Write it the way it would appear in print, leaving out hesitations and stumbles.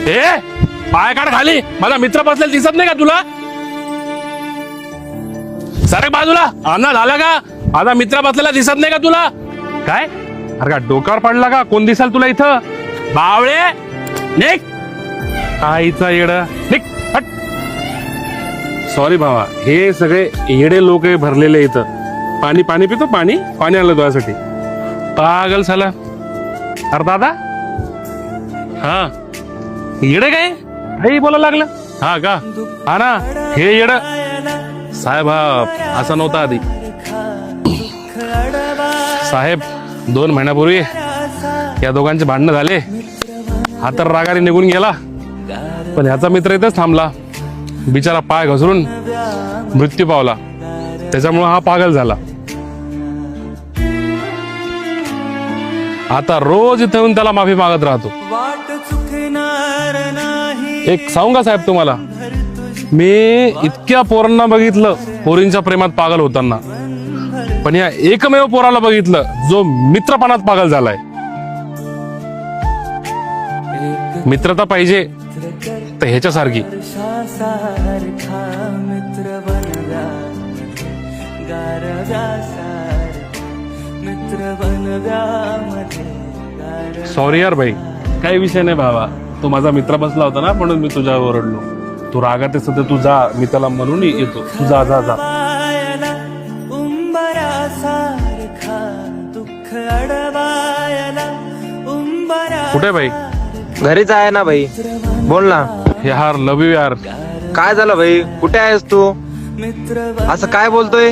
ए पाय काढ खाली, माझा मित्र बसलेला दिसत नाही का तुला? सारे बाजूला, अन्ना झाला का? माझा मित्र बसलेला दिसत नाही का तुला? काय अरे का डोक्यावर पडला का? कोण दिसाल तुला इथं? बावळे निघ, आईचा येड निघ, हट. सॉरी भावा, हे सगळे येडे लोक भरलेले इथं. पाणी पाणी पितो, पाणी पाणी आणलं तुझ्यासाठी. पागल साला. अरे दादा, हा येडे काय हे बोलायला लागलं? हा का? हा ना, हे येड साहेब हा असा नव्हता आधी. साहेब 2 महिन्यापूर्वी या दोघांचे भांडणं झाले. हा तर रागाने निघून गेला, पण ह्याचा मित्र इथंच थांबला. बिचारा पाय घसरून मृत्यू पावला. त्याच्यामुळे हा पागल झाला. आता रोज इथे येऊन त्याला माफी मागत राहतो. एक सांगू का साहेब तुम्हाला, मी इतक्या पोरांना बघितलं पोरींच्या प्रेमात पागल होताना, पण या एकमेव पोराला बघितलं जो मित्रपणात पागल झालाय. मित्रता पाहिजे तर ह्याच्यासारखी. सॉरी यार भाई, काही विषय नाही भावा. तो माझा मित्र बसला होता ना, म्हणून मी तुझ्यावर ओरडलो. तू रागात सध्या तू जा, मी त्याला म्हणून येतो. तू जा जा जा. कुठे भाई? घरीच आहे ना भाई, बोल ना. यार लव यू यार. काय झालं भाई, कुठे आहेस तू? असं काय बोलतोय?